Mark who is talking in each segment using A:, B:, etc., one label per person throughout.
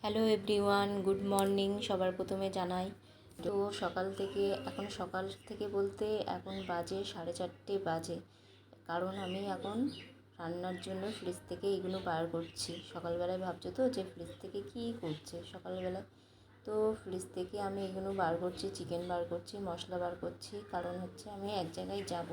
A: Hello everyone, good morning. সবার প্রথমে জানাই তো সকাল থেকে বলতে এখন বাজে 4:30 বাজে। কারণ আমি এখন রান্নার জন্য ফ্রিজ থেকে এগুলো বার করছি। সকালবেলায় ভাবছো তো যে ফ্রিজ থেকে কী করছে সকালবেলায়, তো ফ্রিজ থেকে আমি এগুলো বার করছি, চিকেন বার করছি, মশলা বার করছি। কারণ হচ্ছে আমি এক জায়গায় যাব,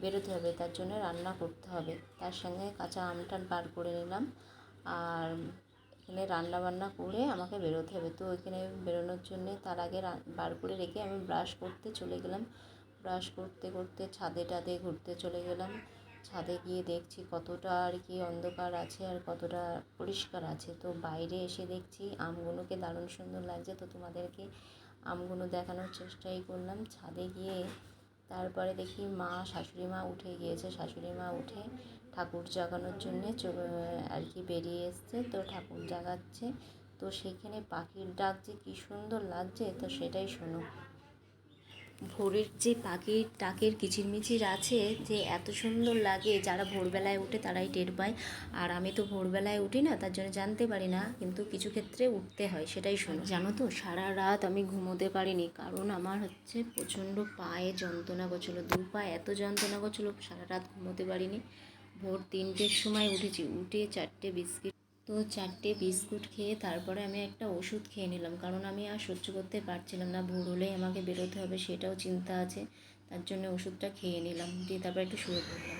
A: বেরোতে হবে, তার জন্য রান্না করতে হবে। তার সঙ্গে কাঁচা আমটা বার করে নিলাম। আর এখানে রান্না বান্না করে আমাকে বেরোতে হবে, তো ওইখানে বেরোনোর জন্যে তার আগে বার করে রেখে আমি ব্রাশ করতে চলে গেলাম। ব্রাশ করতে করতে ছাদে টাদে ঘুরতে চলে গেলাম। ছাদে গিয়ে দেখছি কতটা আর কি অন্ধকার আছে আর কতটা পরিষ্কার আছে। তো বাইরে এসে দেখছি আমগুলোকে দারুণ সুন্দর লাগছে, তো তোমাদেরকে আমগুলো দেখানোর চেষ্টাই করলাম। ছাদে গিয়ে তারপরে দেখি শাশুড়ি মা উঠে গিয়েছে। শাশুড়ি মা উঠে ঠাকুর জাগানোর জন্যে আর কি বেরিয়ে এসছে, তো ঠাকুর জাগাচ্ছে। তো সেখানে পাখির ডাক যে কী সুন্দর লাগছে, তো সেটাই শোনো। ভোরের যে পাখির ডাকের কিচিরমিচির আছে, যে এত সুন্দর লাগে, যারা ভোরবেলায় ওঠে তারাই টের পায়। আর আমি তো ভোরবেলায় উঠি না, তার জন্য জানতে পারি না, কিন্তু কিছু ক্ষেত্রে উঠতে হয়, সেটাই শোনো। জানো তো সারা রাত আমি ঘুমোতে পারিনি, কারণ আমার হচ্ছে প্রচণ্ড পায়ে যন্ত্রণা করছিলো, দু পা এত যন্ত্রণা করছিলো, সারা রাত ঘুমোতে পারিনি। ভোর 3টের সময় উঠেছি, উঠে 4টে বিস্কুট খেয়ে তারপরে আমি একটা ওষুধ খেয়ে নিলাম, কারণ আমি আর সহ্য করতে পারছিলাম না। ভোর হলেই আমাকে বেরোতে হবে, সেটাও চিন্তা আছে, তার জন্য ওষুধটা খেয়ে নিলাম, দিয়ে তারপর একটু শুয়ে পড়লাম।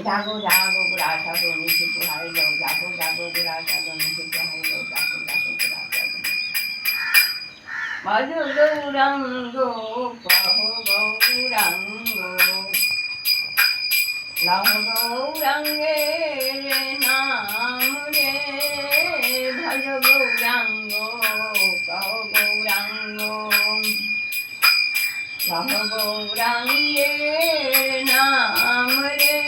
B: জাগো জাগো গোড়া জাগো নিশিত হারিল জাগো জাগো গোড়া জাগো নিশিত হারিল জাগো জাগো গোড়া জাগো ভজ গৌরাঙ্গ কহ গৌরাঙ্গ লহ গৌরাঙ্গের নাম রে ভজ গৌরাঙ্গ কহ গৌরাঙ্গ লহ গৌরাঙ্গের নাম রে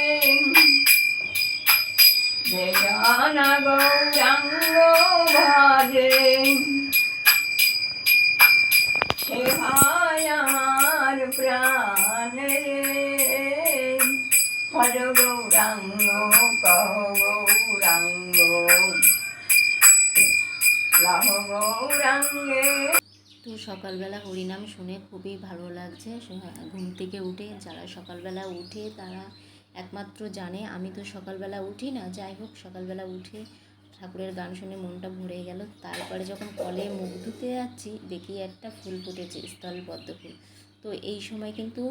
B: যে জন গৌরাঙ্গ ভজে সে হয় আমার প্রাণ রে ভজ গৌরাঙ্গ কহ গৌরাঙ্গ লহ গৌরাঙ্গে।
A: তো সকালবেলা হরিনাম শুনে খুবই ভালো লাগছে। ঘুম থেকে উঠে যারা সকালবেলা উঠে তারা একমাত্র জানে, আমি তো সকালবেলা উঠি না। যাই হোক, সকালবেলা উঠে ঠাকুরের গান শুনে মনটা ভরে গেল। তারপরে যখন কলে মুখ ধুতে যাচ্ছি, দেখি একটা ফুল ফুটেছে, স্থলপদ্ম ফুল। তো এই সময় কিন্তু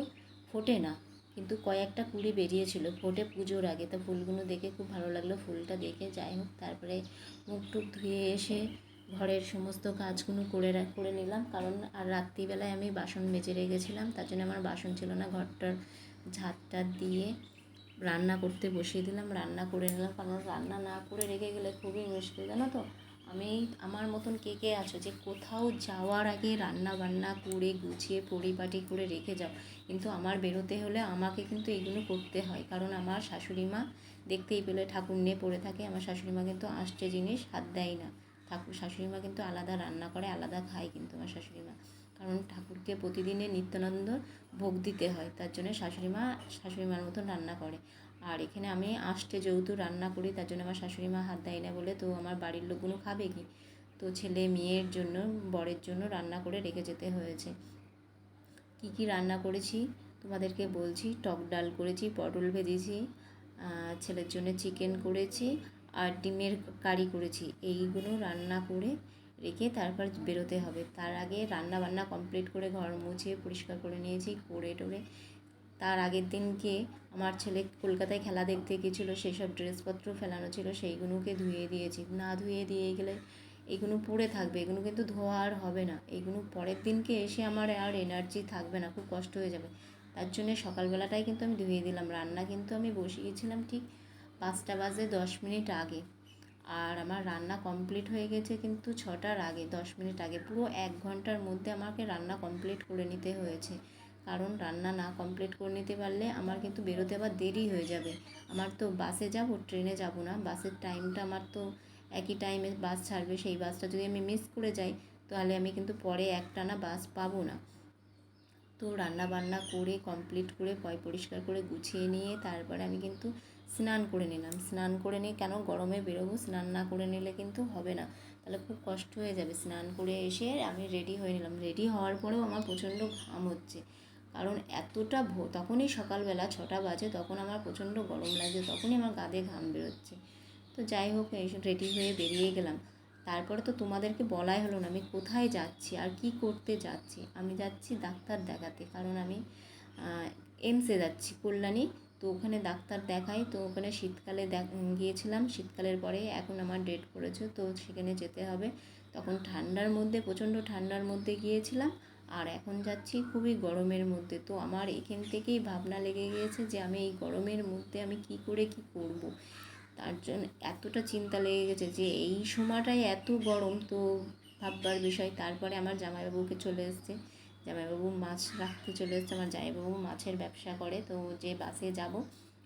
A: ফোটে না, কিন্তু কয়েকটা কুড়ি বেরিয়েছিল ফোটে পুজোর আগে। তো ফুলগুলো দেখে খুব ভালো লাগলো, ফুলটা দেখে। যাই হোক, তারপরে মুখ টুক ধুয়ে এসে ঘরের সমস্ত কাজগুলো করে নিলাম, কারণ আর রাত্রিবেলায় আমি বাসন মেজে রেখেছিলাম, তার জন্য আমার বাসন ছিল না। ঘরটার ঝাঁটটা দিয়ে রান্না করতে বসিয়ে দিলাম, রান্না করে নিলাম, কারণ রান্না না করে রেখে গেলে খুবই মুশকিল, জানো তো। আমার মতন কে কে আছো যে কোথাও যাওয়ার আগে রান্না বান্না করে গুছিয়ে পরিপাটি করে রেখে যাও, কিন্তু আমার বেরোতে হলে আমাকে কিন্তু এগুলো করতে হয়। কারণ আমার শাশুড়ি মা দেখতেই পেলে ঠাকুর নিয়ে পড়ে থাকে, আমার শাশুড়ি মা কিন্তু আঁশটে জিনিস হাত দেয় না। শাশুড়ি মা কিন্তু আলাদা রান্না করে, আলাদা খায় কিন্তু আমার শাশুড়ি মা, কারণ ঠাকুরকে প্রতিদিনে নিত্যানন্দ ভোগ দিতে হয়, তার জন্য শাশুড়ি মার মতন রান্না করে। আর এখানে আমি আঁশটে যেহেতু রান্না করি, তার জন্য আমার শাশুড়ি মা হাত দেয় না বলে, তো আমার বাড়ির লোকগুলো খাবে কি, তো ছেলে মেয়ের জন্য, বরের জন্য রান্না করে রেখে যেতে হয়েছে। কি রান্না করেছি তোমাদেরকে বলছি। টক ডাল করেছি, পটল ভেজেছি, ছেলের জন্য চিকেন করেছি, আর ডিমের কারি করেছি। এইগুলো রান্না করে রেখে তারপর বেরোতে হবে। তার আগে রান্না বান্না কমপ্লিট করে ঘর মুছে পরিষ্কার করে নিয়েছি, করে টোরে। তার আগের দিনকে আমার ছেলে কলকাতায় খেলা দেখতে গেছিলো, সেই সব ড্রেসপত্র ফেলানো ছিল, সেইগুলোকে ধুয়ে দিয়েছি। না ধুয়ে দিয়ে গেলে এগুলো পড়ে থাকবে, এগুলো কিন্তু ধোয়া আর হবে না। এইগুলো পরের দিনকে এসে আমার আর এনার্জি থাকবে না, খুব কষ্ট হয়ে যাবে। তার জন্যে সকালবেলাটাই কিন্তু আমি ধুয়ে দিলাম। রান্না কিন্তু আমি বসিয়েছিলাম ঠিক 5টা বাজে 10 মিনিট আগে, আর আমার রান্না কমপ্লিট হয়ে গেছে কিন্তু 6টার আগে, 10 মিনিট আগে। পুরো 1 ঘন্টার মধ্যে আমাকে রান্না কমপ্লিট করে নিতে হয়েছে, কারণ রান্না না কমপ্লিট করে নিতে পারলে আমার কিন্তু বেরোতে আবার দেরি হয়ে যাবে। আমার তো বাসে যাব, ট্রেনে যাব না। বাসের টাইমটা আমার তো একই টাইমে বাস ছাড়বে, সেই বাসটা যদি আমি মিস করে যাই তাহলে আমি কিন্তু পরে একটানা বাস পাবো না। তো রান্না বান্না করে কমপ্লিট করে পরিষ্কার করে গুছিয়ে নিয়ে তারপরে আমি কিন্তু স্নান করে নিলাম। স্নান করে নিয়ে, কেন গরমে বেরোবো, স্নান না করে নিলে কিন্তু হবে না, তাহলে খুব কষ্ট হয়ে যাবে। স্নান করে এসে আমি রেডি হয়ে নিলাম। রেডি হওয়ার পরেও আমার প্রচণ্ড ঘাম হচ্ছে, কারণ এতটা তখনই সকালবেলা 6টা বাজে, তখন আমার প্রচণ্ড গরম লাগছে, তখনই আমার গা দিয়ে ঘাম বেরোচ্ছে। তো যাই হোক, এই রেডি হয়ে বেরিয়ে গেলাম। তারপরে তো তোমাদেরকে বলাই হলো না আমি কোথায় যাচ্ছি আর কি করতে যাচ্ছি। আমি যাচ্ছি ডাক্তার দেখাতে, কারণ আমি এমসে যাচ্ছি, কল্যাণী। তো ওখানে ডাক্তার দেখাই। তো ওখানে শীতকালে গিয়েছিলাম, শীতকালের পরে এখন আমার ডেট পড়েছে, তো সেখানে যেতে হবে। তখন ঠান্ডার মধ্যে, প্রচণ্ড ঠান্ডার মধ্যে গিয়েছিলাম, আর এখন যাচ্ছি খুবই গরমের মধ্যে। তো আমার এখান থেকেই ভাবনা লেগে গিয়েছে যে আমি এই গরমের মধ্যে আমি কি করে কি করব। তার জন্য এতটা চিন্তা লেগে গেছে যে এই সময়টায় এত গরম, তো ভাববার বিষয়। তারপরে আমার জামাইবাবুকে চলে এসছে, জামাইবাবু মাছ রাখতে চলে এসছে। আমার জামাইবাবু মাছের ব্যবসা করে, তো যে বাসে যাব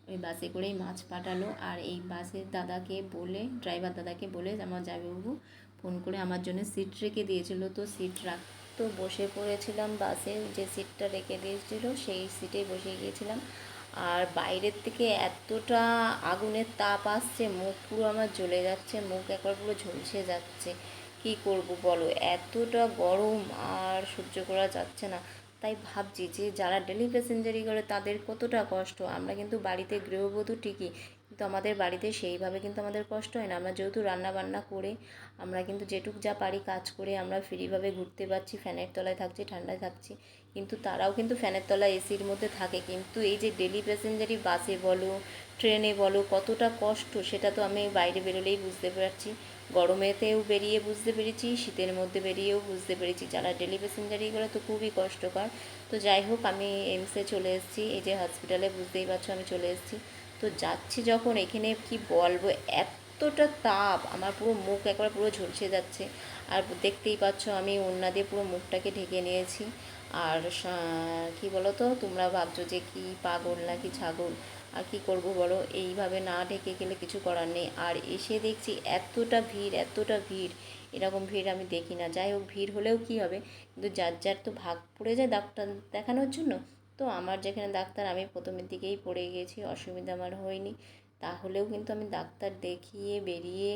A: ওই বাসে করেই মাছ পাঠালো। আর এই বাসের দাদাকে বলে, ড্রাইভার দাদাকে বলে আমার জামাইবাবু ফোন করে আমার জন্য সিট রেখে দিয়েছিল। তো সিট তো বসে পড়েছিলাম বাসে, যে সিটটা রেখে দিয়েছিল সেই সিটেই বসে গিয়েছিলাম। আর বাইরের থেকে এতটা আগুনের তাপ আসছে, মুখ পুরো আমার জ্বলে যাচ্ছে, মুখ একবার পুরো ঝলসে যাচ্ছে। কি করব বলো, এতটা গরম আর সহ্য করা যাচ্ছে না। তাই ভাবছি যে যারা ডেলি প্যাসেঞ্জারি করে তাদের কতটা কষ্ট। আমরা কিন্তু বাড়িতে গৃহবধূ ঠিকই, কিন্তু আমাদের বাড়িতে সেইভাবে কিন্তু আমাদের কষ্ট হয় না। আমরা যেহেতু রান্না বান্না করে আমরা কিন্তু যেটুক যা পারি কাজ করে আমরা ফ্রিভাবে ঘুরতে পারছি, ফ্যানের তলায় থাকছি, ঠান্ডায় থাকছি। কিন্তু তারাও কিন্তু ফ্যানের তলায় এসির মধ্যে থাকে। কিন্তু এই যে ডেলি প্যাসেঞ্জারি বাসে বলো, ট্রেনে বলো, কতটা কষ্ট সেটা তো আমি বাইরে বেরোলেই বুঝতে পারছি। গরমেতেও বেরিয়ে বুঝতে পেরেছি, শীতের মধ্যে বেরিয়েও বুঝতে পেরেছি। যারা ডেলি প্যাসেঞ্জারি করে তো খুবই কষ্টকর। তো যাই হোক, আমি এমসে চলে এসেছি, এই যে হসপিটালে, বুঝতেই পারছো আমি চলে এসেছি। তো যাচ্ছি যখন, এখানে কি বলবো, এতটা তাপ, আমার পুরো মুখ একবার পুরো ঝলসে যাচ্ছে। আর দেখতেই পাচ্ছ আমি ওড়না দিয়ে পুরো মুখটাকে ঢেকে নিয়েছি। আর কি বলো তো, তোমরা ভাবছো যে কি পাগল নাকি ছাগল, আর কি করব বলো, এইভাবে না ঢেকে গেলে কিছু করার নেই। আর এসে দেখছি এতটা ভিড়, এতটা ভিড়, এরকম ভিড় আমি দেখি না। যাই হোক, ভিড় হলেও কি হবে, কিন্তু যার যার তো ভাগ পড়ে যায় ডাক্তার দেখানোর জন্য। তো আমার যেখানে ডাক্তার, আমি প্রথমের দিকেই পড়ে গিয়েছি, অসুবিধা আমার হয়নি। তাহলেও কিন্তু আমি ডাক্তার দেখিয়ে বেরিয়ে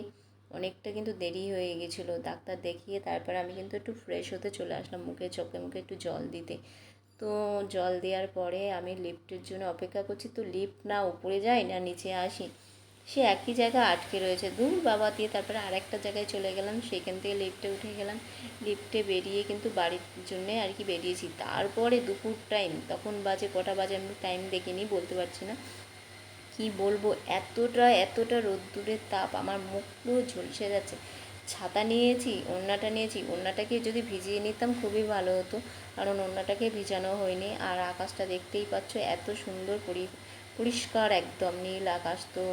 A: অনেকটা কিন্তু দেরি হয়ে গেছিলো। ডাক্তার দেখিয়ে তারপরে আমি কিন্তু একটু ফ্রেশ হতে চলে আসলাম, মুখে চোখে মুখে একটু জল দিতে। তো জল দেওয়ার পরে আমি লিফটের জন্য অপেক্ষা করছি। তো লিফট না উপরে যায় না নিচে আসি, সে একই জায়গায় আটকে রয়েছে। দূর বাবা দিয়ে তারপরে আরেকটা জায়গায় চলে গেলাম, সেখান থেকে লিফটে উঠে গেলাম। লিফটে বেরিয়ে কিন্তু বাড়ির জন্যে আর কি বেরিয়েছি। তারপরে দুপুর টাইম, তখন বাজে কটা বাজে আমি টাইম দেখিনি, বলতে পারছি না। কি বলবো, এতটা এতটা রোদ্দুরের তাপ, আমার মুখ পুরো ঝলসে যাচ্ছে। ছাতা নিয়েছি, ওড়নাটা নিয়েছি, ওড়নাটাকে যদি ভিজিয়ে নিতাম খুবই ভালো হতো, কারণ ওড়নাটাকে ভিজানো হয়নি। আর আকাশটা দেখতেই পাচ্ছ, এত সুন্দর পরিষ্কার একদম নীল আকাশ। তো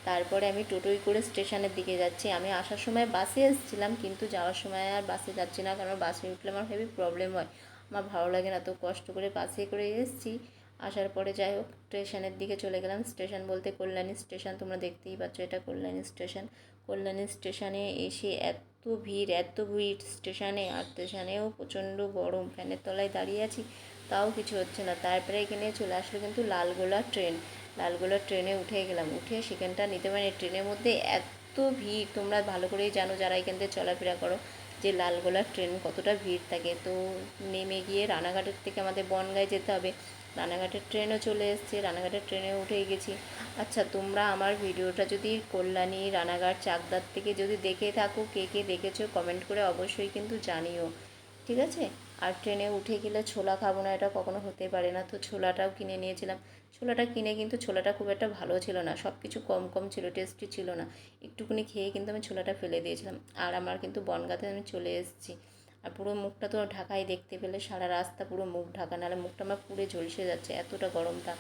A: তারপরে আমি টোটোয় করে স্টেশনের দিকে যাচ্ছি। আমি আসার সময় বাসে এসেছিলাম, কিন্তু যাওয়ার সময় আর বাসে যাচ্ছি না, কারণ বাসে উঠলে আমার হেভি প্রবলেম হয়, আমার ভালো লাগে না। তো কষ্ট করে বাসে করে এসেছি। আসার পরে যাই হোক, স্টেশনের দিকে চলে গেলাম। স্টেশন বলতে কল্যাণী স্টেশন, তোমরা দেখতেই পাচ্ছ এটা কল্যাণী স্টেশন। কল্যাণী স্টেশনে এসে এত ভিড় স্টেশনে, আর স্টেশনেও প্রচণ্ড গরম, ফ্যানের তলায় দাঁড়িয়ে আছি, তাও কিছু হচ্ছে না। তারপরে এখানে চলে আসলো কিন্তু লালগোলা ট্রেন। লালগোলা ট্রেনে উঠে গেলাম, উঠে সেখানটা নিতে পারি। ট্রেনের মধ্যে এত ভিড়, তোমরা ভালো করেই জানো যারা এখান থেকে চলাফেরা করো, যে লালগোলা ট্রেন কতটা ভিড় থাকে। তো নেমে গিয়ে রানাঘাটের থেকে আমাদের বনগাঁয় যেতে হবে। রানাঘাটের ট্রেনও চলে এসছে, রানাঘাটের ট্রেনে উঠে গেছি। আচ্ছা, তোমরা আমার ভিডিওটা যদি কল্যাণী, রানাঘাট, চাকদার থেকে যদি দেখে থাকো, কে কে দেখেছো কমেন্ট করে অবশ্যই কিন্তু জানিও, ঠিক আছে? আর ট্রেনে উঠে গেলে ছোলা খাবো না, এটা কখনো হতে পারে না। তো ছোলাটাও কিনে নিয়েছিলাম। ছোলাটা কিনে কিন্তু ছোলাটা খুব একটা ভালো ছিল না, সব কিছু কম কম ছিল, টেস্টি ছিল না। একটুকুনি খেয়ে কিন্তু আমি ছোলাটা ফেলে দিয়েছিলাম। আর আমার কিন্তু বনগাঁতে আমি চলে এসেছি। আর পুরো মুখটা তো ঢাকাই, দেখতে পেলে সারা রাস্তা পুরো মুখ ঢাকা, নাহলে মুখটা আমার পুড়ে ঝলসে যাচ্ছে, এতটা গরমটা।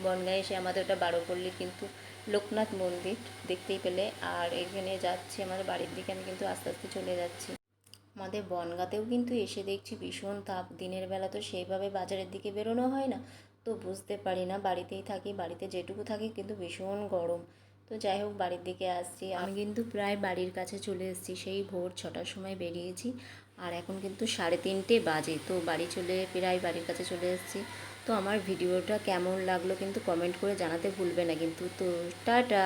A: বনগাঁ এসে আমাদের ওটা বারোপল্লী কিন্তু লোকনাথ মন্দির দেখতেই পেলে। আর এখানে যাচ্ছি আমাদের বাড়ির দিকে, আমি কিন্তু আস্তে আস্তে চলে যাচ্ছি। আমাদের বনগাঁতেও কিন্তু এসে দেখছি ভীষণ তাপ, দিনের বেলা তো সেইভাবে বাজারের দিকে বেরোনো হয় না, তো বুঝতে পারি না, বাড়িতেই থাকি, বাড়িতে যেটুকু থাকি কিন্তু ভীষণ গরম। তো যাই হোক বাড়ির দিকে আসছি, আমি কিন্তু প্রায় বাড়ির কাছে চলে এসেছি, সেই ভোর 6টার সময় বেরিয়েছি, আর এখন কিন্তু 3:30 বাজে, তো বাড়ি চলে প্রায় বাড়ির কাছে চলে এসেছি। তো আমার ভিডিওটা কেমন লাগলো কিন্তু কমেন্ট করে জানাতে ভুলবে না কিন্তু। তো টাটা।